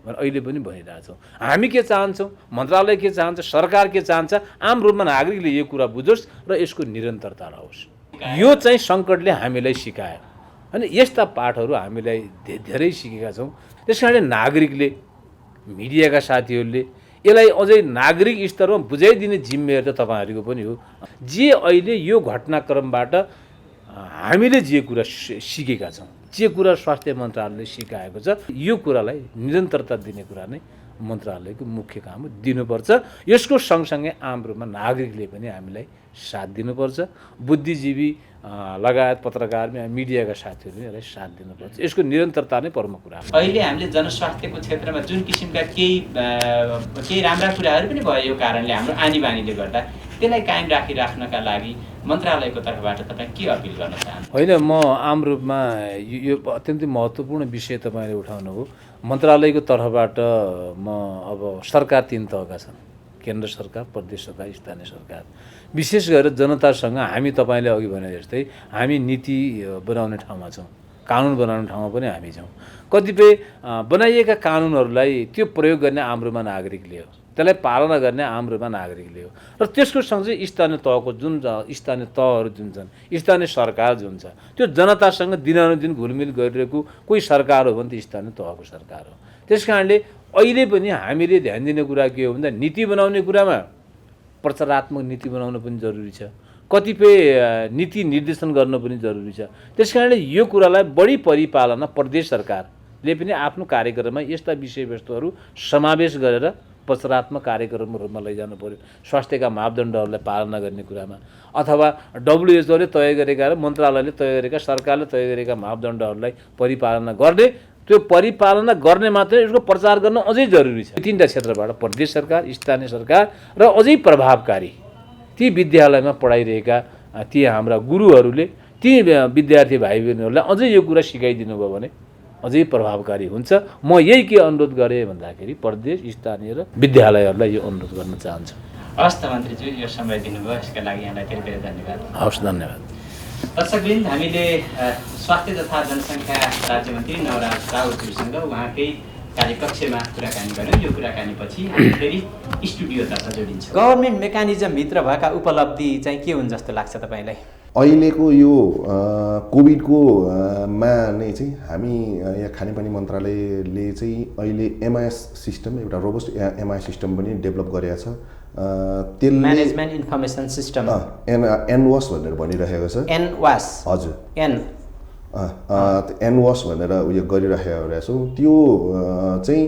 भनेर अहिले पनि भनिरहेछौँ। हामी के चाहन्छौँ, मन्त्रालय के चाहन्छ, सरकार के चाहन्छ, आम रूपमा नागरिकले यो कुरा बुझोस् र यसको निरन्तरता रहोस्। यो चाहिँ सङ्कटले हामीलाई सिकायो अनि यस्ता पाठहरू हामीलाई धेरै सिकेका छौँ। त्यस कारणले नागरिकले, मिडियाका साथीहरूले यसलाई अझै नागरिक स्तरमा बुझाइदिने जिम्मेवारी त तपाईँहरूको पनि हो। जे अहिले यो घटनाक्रमबाट हामीले जे कुरा सिकेका छौँ, जे कुरा स्वास्थ्य मन्त्रालयले सिकाएको छ, यो कुरालाई निरन्तरता दिने कुरा नै मन्त्रालयको मुख्य काम हो। दिनुपर्छ। यसको सँगसँगै आम रूपमा नागरिकले पनि हामीलाई साथ दिनुपर्छ। बुद्धिजीवी लगायत पत्रकार मिडियाका साथीहरूले यसलाई साथ दिनुपर्छ। यसको निरन्तरता नै प्रमुख कुरा हो। अहिले हामीले जनस्वास्थ्यको क्षेत्रमा जुन किसिमका केही राम्रा कुराहरू पनि भयो यो कारणले हाम्रो आनी बानीले गर्दा, त्यसलाई कायम राखिराख्नका लागि मन्त्रालयको तर्फबाट तपाईँ के अपिल गर्न चाहनुहुन्छ? होइन, म आम रूपमा यो अत्यन्तै महत्त्वपूर्ण विषय तपाईँले उठाउनु हो। मन्त्रालयको तर्फबाट म अब सरकार 3 तहका छन्, केन्द्र सरकार, प्रदेश सरकार, स्थानीय सरकार। विशेष गरेर जनतासँग हामी तपाईँले अघि भने जस्तै हामी नीति बनाउने ठाउँमा छौँ, कानुन बनाउने ठाउँमा पनि हामी छौँ। कतिपय बनाइएका कानुनहरूलाई त्यो प्रयोग गर्ने आम रूपमा नागरिकले हो, त्यसलाई पालना गर्ने आम रूपमा नागरिकले हो। र त्यसको सँगसँगै स्थानीय तहको जुन स्थानीय तहहरू जुन छन्, स्थानीय सरकार जुन छ, त्यो जनतासँग दिनानुदिन घुलमिल गरिरहेको कोही सरकार हो भने त स्थानीय तहको सरकार हो। त्यस कारणले अहिले पनि हामीले ध्यान दिने कुरा के हो भन्दा नीति बनाउने कुरामा प्रचारात्मक नीति बनाउन पनि जरुरी छ, कतिपय नीति निर्देशन गर्न पनि जरुरी छ। त्यस कारणले यो कुरालाई बढी परिपालना प्रदेश सरकारले पनि आफ्नो कार्यक्रममा यस्ता विषयवस्तुहरू समावेश गरेर प्रचारात्मक कार्यक्रमको रूपमा लैजानु पर्यो। स्वास्थ्यका मापदण्डहरूलाई पालना गर्ने कुरामा अथवा WHO ले तय गरेका र मन्त्रालयले तय गरेका, सरकारले तय गरेका मापदण्डहरूलाई परिपालना गर्ने, त्यो परिपालना गर्ने मात्रै यसको प्रचार गर्न अझै जरुरी छ। 3टा क्षेत्रबाट प्रदेश सरकार, स्थानीय सरकार र अझै प्रभावकारी ती विद्यालयमा पढाइरहेका ती हाम्रा गुरुहरूले ती विद्यार्थी भाइ बहिनीहरूलाई अझै यो कुरा सिकाइदिनु भयो भने अझै प्रभावकारी हुन्छ। म यही के अनुरोध गरेँ भन्दाखेरि प्रदेश, स्थानीय र विद्यालयहरूलाई यो अनुरोध गर्न चाहन्छु। हवस् त मन्त्रीज्यू, यो समय दिनुभयो यसका लागि यहाँलाई धेरै धेरै धन्यवाद। हवस्, धन्यवाद। दर्शकवृन्द, हामीले स्वास्थ्य तथा जनसङ्ख्या राज्यमन्त्री नवराज राउतज्यूसँग उहाँकै कार्यकक्षमा कुराकानी गऱ्यौँ। यो कुराकानीपछि हामी फेरि स्टुडियोतर्फ जोडिन्छौँ। गभर्मेन्ट मेकानिजमभित्र भएका उपलब्धि चाहिँ के हुन् जस्तो लाग्छ तपाईँलाई? अहिलेको यो कोभिडको मा नै चाहिँ हामी यहाँ खानेपानी मन्त्रालयले चाहिँ अहिले MIS सिस्टम, एउटा रोबस्ट MIS सिस्टम पनि डेभलप गरेको छ। त्यसले म्यानेजमेन्ट इन्फर्मेसन सिस्टम NWAS भनेर भनिरहेको छ। NWAS, हजुर, NWAS भनेर उयो गरिरहेको छौँ। त्यो चाहिँ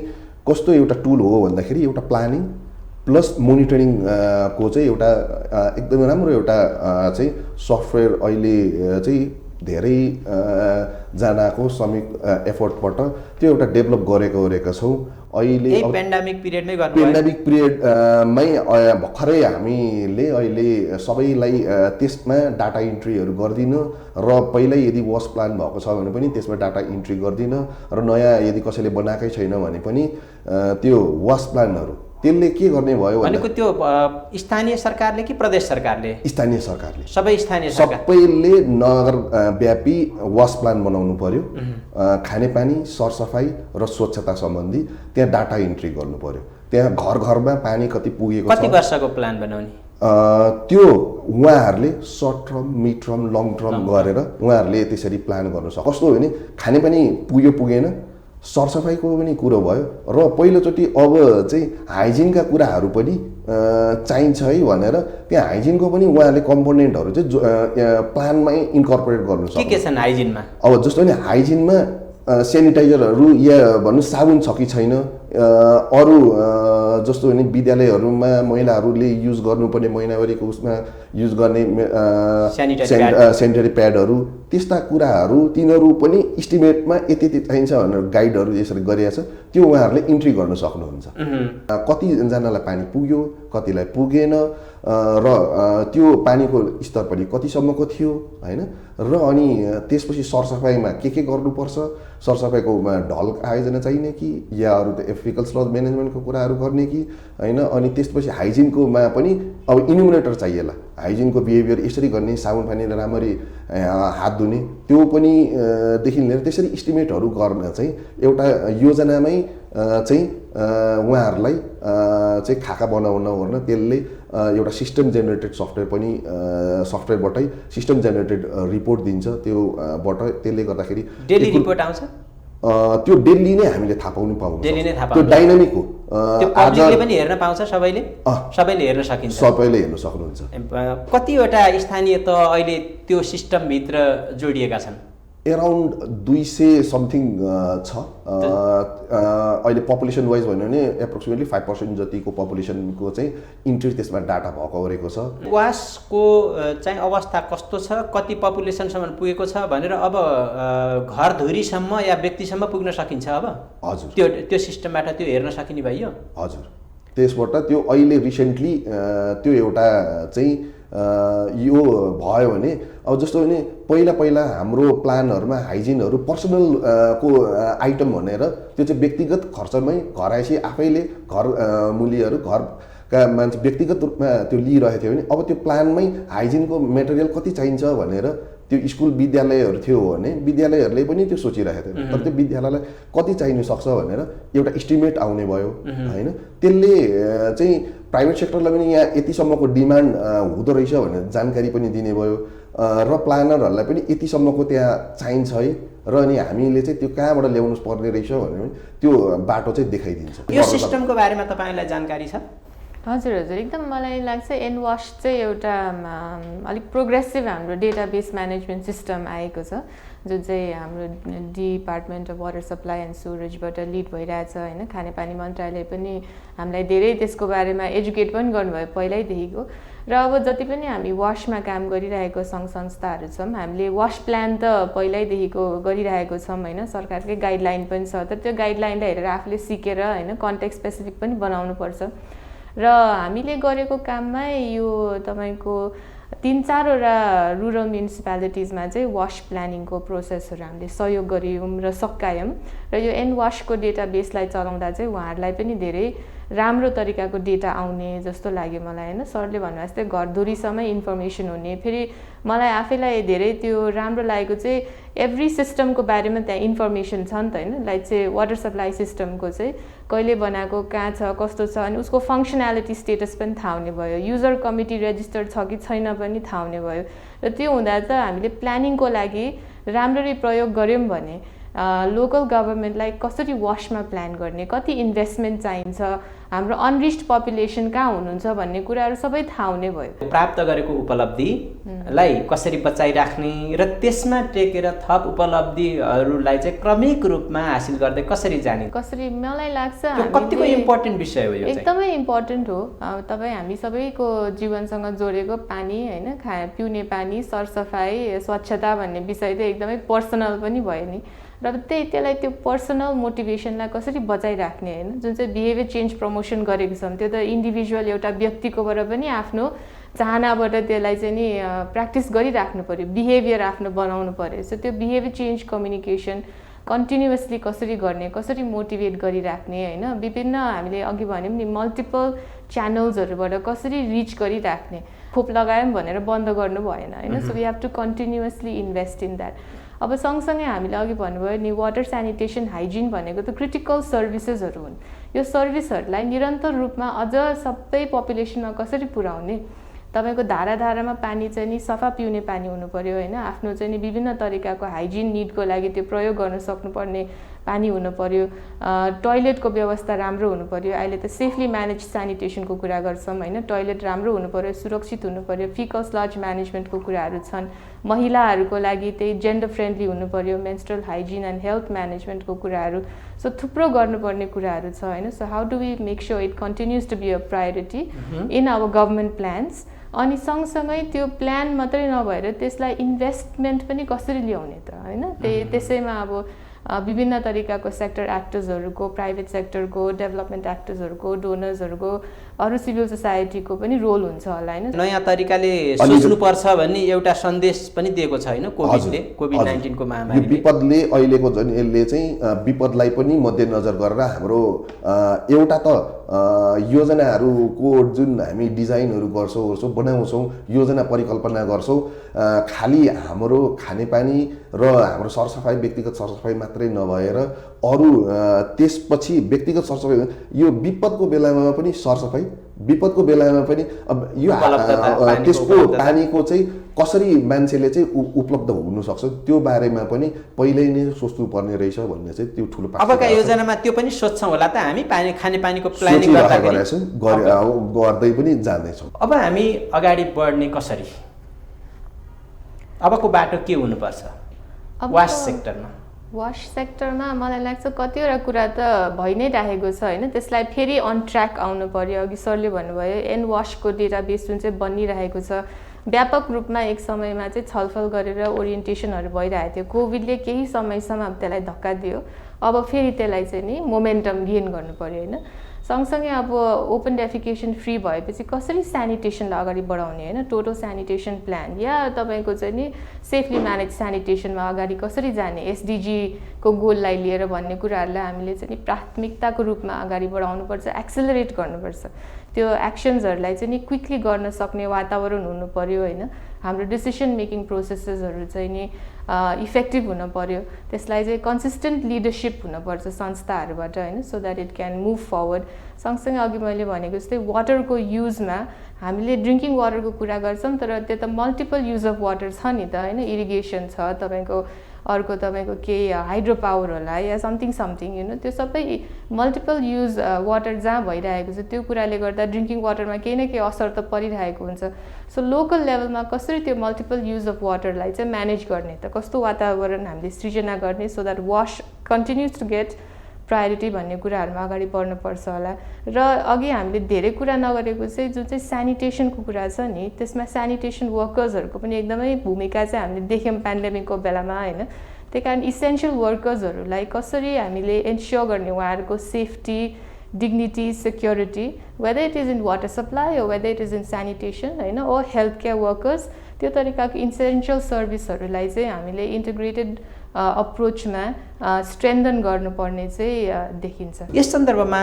कस्तो एउटा टुल हो भन्दाखेरि एउटा प्लानिङ प्लस मोनिटरिङ को चाहिँ एउटा एकदमै राम्रो एउटा चाहिँ सफ्टवेयर अहिले चाहिँ धेरै जनाको संयुक्त एफर्टबाट त्यो एउटा डेभलप गरेका छौँ। अहिले पेन्डेमिक पिरियडमै गर्नुभयो। पेन्डेमिक पिरियडमै भर्खरै हामीले अहिले सबैलाई त्यसमा डाटा इन्ट्रीहरू गर्दिन र पहिल्यै यदि वास प्लान भएको छ भने पनि त्यसमा डाटा इन्ट्री गर्दिन र नयाँ यदि कसैले बनाएकै छैन भने पनि त्यो वास प्लानहरू त्यसले के गर्ने भयो भनेको त्यो स्थानीय सरकारले कि प्रदेश सरकारले? स्थानीय सरकारले, सबै स्थानीय सरकार सबैले नगर व्यापी वास प्लान बनाउनु पर्यो। खानेपानी, सरसफाइ र स्वच्छता सम्बन्धी त्यहाँ डाटा इन्ट्री गर्नु पर्यो। त्यहाँ घर घरमा पानी कति पुगेको छ, कति वर्षको प्लान बनाउने, त्यो उहाँहरूले short term, mid term, long term गरेर उहाँहरूले त्यसरी प्लान गर्नु सक्छ। कस्तो हो भने खानेपानी पुगेन, सरसफाइको पनि कुरो भयो र पहिलोचोटि अब चाहिँ हाइजिनका कुराहरू पनि चाहिन्छ है भनेर त्यहाँ हाइजिनको पनि उहाँले कम्पोनेन्टहरू चाहिँ प्लानमै इन्कर्पोरेट गर्नु सक्छ। के छन् हाइजिनमा? अब जस्तो नि हाइजिनमा सेनिटाइजरहरू या भन्नु साबुन छ कि छैन, अरू जस्तो भने विद्यालयहरूमा महिलाहरूले युज गर्नुपर्ने महिनावारीको उसमा युज गर्ने सेनिटरी प्याडहरू, त्यस्ता कुराहरू तिनीहरू पनि इस्टिमेटमा यति चाहिन्छ भनेर गाइडहरू यसरी गरिएको छ। त्यो उहाँहरूले इन्ट्री गर्न सक्नुहुन्छ। कतिजनालाई पानी पुग्यो, कतिलाई पुगेन र त्यो पानीको स्तर पनि कतिसम्मको थियो होइन। र अनि त्यसपछि सरसफाइमा के गर्नुपर्छ, सरसफाइकोमा ढल आयोजना चाहिने कि या अरू त एफिकल्स लज म्यानेजमेन्टको कुराहरू गर्ने कि होइन। अनि त्यसपछि हाइजिनकोमा पनि अब इन्युमिनेटर चाहिएला, हाइजिनको बिहेभियर यसरी गर्ने, साबुन पानीले राम्ररी हात धुने, त्यो पनि देखि लिएर त्यसरी इस्टिमेटहरू गर्न चाहिँ एउटा योजनामै चाहिँ उहाँहरूलाई चाहिँ खाका बनाउन ओर्न त्यसले एउटा सिस्टम जेनेरेटेड सफ्टवेयर पनि सफ्टवेयरबाटै सिस्टम जेनेरेटेड रिपोर्ट दिन्छ। त्योबाट त्यसले गर्दाखेरि डेली रिपोर्ट आउँछ। त्यो डेली नै हामीले थाहा पाउनु पाउँछ। डेली नै थाहा त्यो डाइनामिक हो। पब्लिकले पनि हेर्न पाउँछ, सबैले हेर्न सकिन्छ, सबैले हेर्न सक्नुहुन्छ। कतिवटा स्थानीय त अहिले त्यो सिस्टमभित्र जोडिएका छन्? एराउन्ड 200 समथिङ छ। अहिले पपुलेसन वाइज भन्यो भने एप्रोक्सिमेटली 5% जतिको पपुलेसनको चाहिँ इन्ट्री त्यसमा डाटा भएको छ। वासको चाहिँ अवस्था कस्तो छ, कति पपुलेसनसम्म पुगेको छ भनेर अब घरधुरीसम्म या व्यक्तिसम्म पुग्न सकिन्छ अब? हजुर, त्यो सिस्टमबाट त्यो हेर्न सकिने भयो। हजुर, त्यसबाट त्यो अहिले रिसेन्टली त्यो एउटा चाहिँ यो भयो भने अब जस्तो भने पहिला हाम्रो प्लानहरूमा हाइजिनहरू पर्सनल को आइटम भनेर त्यो चाहिँ व्यक्तिगत खर्चमै घर आएपछि आफैले घर मूल्यहरू घरका मान्छे व्यक्तिगत रूपमा त्यो लिइरहेको थियो भने अब त्यो प्लानमै हाइजिनको मेटेरियल कति चाहिन्छ भनेर त्यो स्कुल विद्यालयहरू थियो भने विद्यालयहरूले पनि त्यो सोचिरहेको थियो। तर त्यो विद्यालयलाई कति चाहिनु सक्छ भनेर एउटा इस्टिमेट आउने भयो होइन। त्यसले चाहिँ प्राइभेट सेक्टरलाई पनि यहाँ यतिसम्मको डिमान्ड हुँदो रहेछ भनेर जानकारी पनि दिने भयो र प्लानरहरूलाई पनि यतिसम्मको त्यहाँ चाहिन्छ है र अनि हामीले चाहिँ त्यो कहाँबाट ल्याउनु पर्ने रहेछ भनेर त्यो बाटो चाहिँ देखाइदिन्छ। यो सिस्टमको बारेमा तपाईँलाई जानकारी छ? हजुर हजुर, एकदम मलाई लाग्छ एनवास चाहिँ एउटा अलिक प्रोग्रेसिभ हाम्रो डेटाबेस म्यानेजमेन्ट सिस्टम आएको छ, जुन चाहिँ हाम्रो department of water supply and सुरेजबाट लिड भइरहेछ होइन। खानेपानी मन्त्रालय पनि हामीलाई धेरै त्यसको बारेमा एजुकेट पनि गर्नुभयो पहिल्यैदेखिको। र अब जति पनि हामी वासमा काम गरिरहेको सङ्घ संस्थाहरू छौँ, हामीले वास प्लान त पहिल्यैदेखिको गरिरहेको छौँ होइन। सरकारकै गाइडलाइन पनि छ, तर त्यो गाइडलाइनलाई हेरेर आफूले सिकेर होइन कन्टेक्स्ट स्पेसिफिक पनि बनाउनुपर्छ। र हामीले गरेको काममा यो तपाईँको 3-4वटा रुरल म्युनिसिपालिटिजमा चाहिँ वास प्लानिङको प्रोसेसहरू हामीले सहयोग गऱ्यौँ र सकायौँ। र यो एनवासको डेटाबेसलाई चलाउँदा चाहिँ उहाँहरूलाई पनि धेरै राम्रो तरिकाको डेटा आउने जस्तो लाग्यो मलाई होइन। सरले भन्नु जस्तै घरधुरीसम्मै इन्फर्मेसन हुने, फेरि मलाई आफैलाई धेरै त्यो राम्रो लागेको चाहिँ एभ्री सिस्टमको बारेमा त्यहाँ इन्फर्मेसन छ नि त होइन। लाइक चाहिँ वाटर सप्लाई सिस्टमको चाहिँ कहिले बनाएको, कहाँ छ, कस्तो छ, अनि उसको फङ्सनालिटी स्टेटस पनि थाहा हुने भयो, युजर कमिटी रेजिस्टर्ड छ कि छैन पनि थाहा हुने भयो। र त्यो हुँदा त हामीले प्लानिङको लागि राम्ररी प्रयोग गऱ्यौँ भने लोकल गभर्मेन्टलाई कसरी वासमा प्लान गर्ने, कति इन्भेस्टमेन्ट चाहिन्छ, हाम्रो अनरिच्ड पपुलेसन कहाँ हुनुहुन्छ भन्ने कुराहरू सबै थाहा हुने भयो। प्राप्त गरेको उपलब्धिलाई कसरी बचाइराख्ने र त्यसमा टेकेर थप उपलब्धिहरूलाई चाहिँ क्रमिक रूपमा हासिल गर्दै कसरी जाने, कसरी, मलाई लाग्छ कतिको इम्पोर्टेन्ट विषय हो यो चाहिँ। एकदमै इम्पोर्टेन्ट हो। तपाईँ हामी सबैको जीवनसँग जोडेको पानी होइन, पिउने पानी, सरसफाइ, स्वच्छता भन्ने विषय चाहिँ एकदमै पर्सनल पनि भयो नि। र त्यसलाई त्यो पर्सनल मोटिभेसनलाई कसरी बचाइराख्ने होइन, जुन चाहिँ बिहेभियर चेन्ज प्रमोसन गरेको छौँ त्यो त इन्डिभिजुअल एउटा व्यक्तिकोबाट पनि आफ्नो चाहनाबाट त्यसलाई चाहिँ नि प्र्याक्टिस गरिराख्नु पऱ्यो, बिहेभियर आफ्नो बनाउनु पऱ्यो। सो त्यो बिहेभियर चेन्ज कम्युनिकेसन कन्टिन्युसली कसरी गर्ने, कसरी मोटिभेट गरिराख्ने होइन, विभिन्न हामीले अघि भन्यौँ नि मल्टिपल च्यानल्सहरूबाट कसरी रिच गरिराख्ने। खोप लगायौँ भनेर बन्द गर्नु भएन होइन। So we have to continuously invest in that. अब सँगसँगै हामीले अघि भन्नुभयो नि वाटर स्यानिटेसन हाइजिन भनेको त क्रिटिकल सर्भिसेसहरू हुन्। यो सर्भिसहरूलाई निरन्तर रूपमा अझ सबै पपुलेसनमा कसरी पुर्याउने, तपाईँको धारामा पानी चाहिँ नि सफा पिउने पानी हुनु पऱ्यो होइन, आफ्नो चाहिँ नि विभिन्न तरिकाको हाइजिन निडको लागि त्यो प्रयोग गर्न सक्नुपर्ने पानी हुनु पऱ्यो, टोयलेटको व्यवस्था राम्रो हुनु पऱ्यो। अहिले त सेफली म्यानेज स्यानिटेसनको कुरा गर्छौँ होइन, टोयलेट राम्रो हुनु पऱ्यो, सुरक्षित हुनु पऱ्यो, फिकल स्लज म्यानेजमेन्टको कुराहरू छन्। महिलाहरूको लागि त्यही जेन्डर फ्रेन्डली हुनु पऱ्यो, मेन्स्ट्रुअल हाइजिन एन्ड हेल्थ म्यानेजमेन्टको कुराहरू। सो थुप्रो गर्नुपर्ने कुराहरू छ होइन। So how do we make sure it continues to be a priority in our government plans. अनि सँगसँगै त्यो प्लान मात्रै नभएर त्यसलाई इन्भेस्टमेन्ट पनि कसरी ल्याउने त होइन। त्यसैमा अब विभिन्न तरिकाको सेक्टर एक्टर्सहरूको, प्राइभेट सेक्टरको, डेभलपमेन्ट एक्टर्सहरूको, डोनर्सहरूको, अरू सिभिल सोसाइटीको पनि रोल हुन्छ होला होइन। नयाँ तरिकाले सोच्नुपर्छ भन्ने एउटा सन्देश पनि दिएको छ होइन कोभिडले, कोभिड-19 को महामारीले। विपदले अहिलेको झन् यसले चाहिँ विपदलाई पनि मध्यनजर गरेर हाम्रो एउटा त योजनाहरूको जुन हामी डिजाइनहरू गर्छौँ बनाउँछौँ, योजना परिकल्पना गर्छौँ, खालि हाम्रो खानेपानी र हाम्रो सरसफाइ व्यक्तिगत सरसफाइ मात्रै नभएर अरू त्यसपछि व्यक्तिगत सरसफाइ, यो विपदको बेलामा पनि सरसफाइ, विपदको बेलामा पनि अब यो त्यसको पानीको चाहिँ कसरी मान्छेले चाहिँ उपलब्ध हुनसक्छ त्यो बारेमा पनि पहिल्यै नै सोच्नुपर्ने रहेछ भन्ने चाहिँ त्यो ठुलो अबका योजनामा त्यो पनि सोध्छौँ होला त हामी खानेपानीको प्लानिङ गर्दै पनि जाँदैछौँ। अब हामी अगाडि बढ्ने कसरी, अबको बाटो के हुनुपर्छ वास सेक्टरमा? वास सेक्टरमा मलाई लाग्छ कतिवटा कुरा त भइ नै राखेको छ होइन, त्यसलाई फेरि अन ट्र्याक आउनु पर्यो। अघि सरले भन्नुभयो एन वासको डेटाबेस जुन चाहिँ बनिरहेको छ, व्यापक रूपमा एक समयमा चाहिँ छलफल गरेर ओरिएन्टेसनहरू भइरहेको थियो। कोभिडले केही समयसम्म त्यसलाई धक्का दियो, अब फेरि त्यसलाई चाहिँ नि मोमेन्टम गेन गर्नु पर्यो होइन। सँगसँगै अब ओपन डेफिकेसन फ्री भएपछि कसरी स्यानिटेसनलाई अगाडि बढाउने होइन, टोटल स्यानिटेसन प्लान या तपाईँको चाहिँ नि सेफली म्यानेज स्यानिटेसनमा अगाडि कसरी जाने, एसडिजीको गोललाई लिएर भन्ने कुराहरूलाई हामीले चाहिँ नि प्राथमिकताको रूपमा अगाडि बढाउनुपर्छ, एक्सेलरेट गर्नुपर्छ। त्यो एक्सन्सहरूलाई चाहिँ नि क्विकली गर्न सक्ने वातावरण हुनु पर्यो होइन। हाम्रो डिसिसन मेकिङ प्रोसेसेसहरू चाहिँ नि इफेक्टिभ हुन पर्यो, त्यसलाई चाहिँ कन्सिस्टेन्ट लिडरसिप हुनुपर्छ संस्थाहरूबाट होइन, so that it can move forward. सँगसँगै अघि मैले भनेको जस्तै वाटरको युजमा हामीले ड्रिङ्किङ वाटरको कुरा गर्छौँ, तर त्यो त मल्टिपल युज अफ वाटर छ नि त होइन। इरिगेसन छ, तपाईँको अर्को तपाईँको केही हाइड्रो पावर होला या समथिङ यु नो, त्यो सबै मल्टिपल युज वाटर जहाँ भइरहेको छ त्यो कुराले गर्दा ड्रिङ्किङ वाटरमा केही न केही असर त परिरहेको हुन्छ। सो लोकल लेभलमा कसरी त्यो मल्टिपल युज अफ वाटरलाई चाहिँ म्यानेज गर्ने त, कस्तो वातावरण हामीले सृजना गर्ने so that wash continues to get priority भन्ने कुराहरूमा अगाडि बढ्नुपर्छ होला। र अघि हामीले धेरै कुरा नगरेको चाहिँ जुन चाहिँ स्यानिटेसनको कुरा छ नि, त्यसमा स्यानिटेसन वर्कर्सहरूको पनि एकदमै भूमिका चाहिँ हामीले देख्यौँ पेन्डेमिकको बेलामा होइन। त्यही कारण इसेन्सियल वर्कर्सहरूलाई कसरी हामीले एन्स्योर गर्ने उहाँहरूको safety, dignity, security, whether it is in water supply or whether it is in sanitation होइन, ओ हेल्थ केयर वर्कर्स, त्यो तरिकाको इसेन्सियल सर्भिसहरूलाई चाहिँ हामीले इन्टिग्रेटेड अप्रोचमा स्ट्रेन्थन गर्नुपर्ने चाहिँ देखिन्छ। यस सन्दर्भमा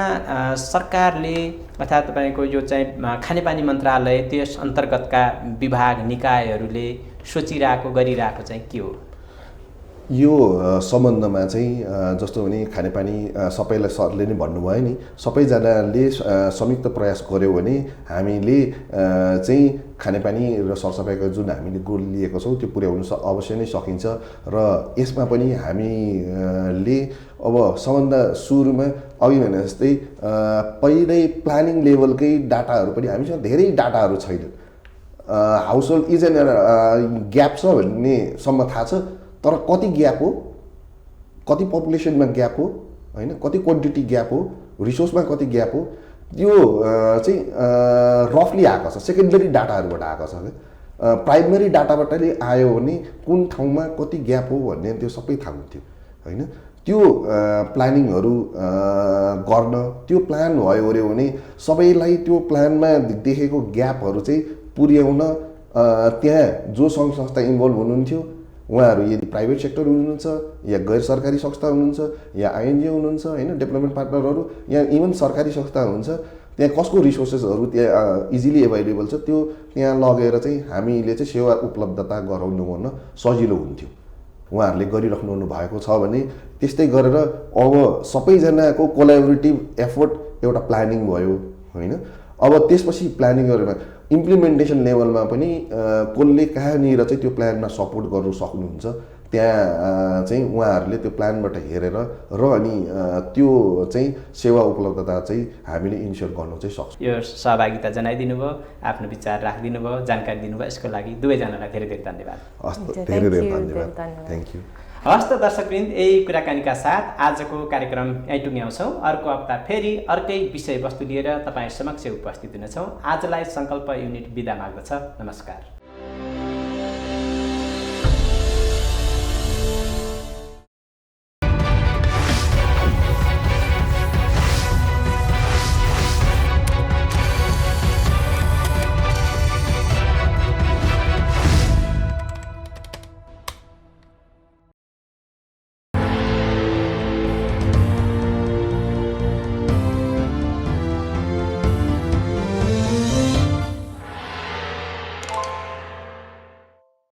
सरकारले अथवा तपाईँको यो चाहिँ खानेपानी मन्त्रालय त्यस अन्तर्गतका विभाग निकायहरूले सोचिरहेको गरिरहेको चाहिँ के हो? यो सम्बन्धमा चाहिँ जस्तो भने खानेपानी सबैलाई सरले नै भन्नुभयो नि, सबैजनाले संयुक्त प्रयास गर्यो भने हामीले चाहिँ खानेपानी र सरसफाइको जुन हामीले गोल लिएको छौँ त्यो पुर्याउनु अवश्य नै सकिन्छ। र यसमा पनि हामीले अब सबभन्दा सुरुमा अघि भने जस्तै पहिल्यै प्लानिङ लेभलकै डाटाहरू पनि हामीसँग धेरै डाटाहरू छैन। Household is an gap छ भन्नेसम्म थाहा छ, तर कति ग्याप हो, कति पपुलेसनमा ग्याप हो होइन, कति क्वान्टिटी ग्याप हो, रिसोर्समा कति ग्याप हो, त्यो चाहिँ रफली आएको छ, सेकेन्डरी डाटाहरूबाट आएको छ क्या। प्राइमेरी डाटाबाट आयो भने कुन ठाउँमा कति ग्याप हो भन्ने त्यो सबै थाहा हुन्थ्यो होइन। त्यो प्लानिङहरू गर्न, त्यो प्लान भयो अरे भने सबैलाई त्यो प्लानमा देखेको ग्यापहरू चाहिँ पुर्याउन त्यहाँ जो सङ्घ संस्था इन्भल्भ हुनुहुन्थ्यो, उहाँहरू यदि प्राइभेट सेक्टर हुनुहुन्छ या गैर सरकारी संस्था हुनुहुन्छ या आइएनजिओ हुनुहुन्छ होइन, डेभलपमेन्ट पार्टनरहरू या इभन सरकारी संस्था हुन्छ, त्यहाँ कसको रिसोर्सेसहरू त्यहाँ इजिली एभाइलेबल छ, त्यो त्यहाँ लगेर चाहिँ हामीले चाहिँ सेवा उपलब्धता गराउनु गर्न सजिलो हुन्थ्यो। उहाँहरूले गरिराख्नु भएको छ भने त्यस्तै गरेर अब सबैजनाको कोलाबोरेटिभ एफोर्ट एउटा प्लानिङ भयो होइन। अब त्यसपछि प्लानिङ गरेर इम्प्लिमेन्टेसन लेभलमा पनि कसले कहाँनिर चाहिँ त्यो प्लानमा सपोर्ट गर्नु सक्नुहुन्छ, त्यहाँ चाहिँ उहाँहरूले त्यो प्लानबाट हेरेर र अनि त्यो चाहिँ सेवा उपलब्धता चाहिँ हामीले इन्स्योर गर्नु चाहिँ सक्छौँ। यो सहभागिता जनाइदिनु भयो, आफ्नो विचार राखिदिनु भयो, जानकारी दिनुभयो, यसको लागि दुवैजनालाई धेरै धेरै धन्यवाद। हस्, धेरै धेरै धन्यवाद, थ्याङ्क यू। हस्त दर्शकवृन्द, यही कुराकानीका साथ आजको कार्यक्रम यहीँ टुङ्ग्याउँछौँ। अर्को हप्ता फेरि अर्कै विषयवस्तु लिएर तपाईँ समक्ष उपस्थित हुनेछौँ। आजलाई सङ्कल्प युनिट बिदा माग्दछ। नमस्कार।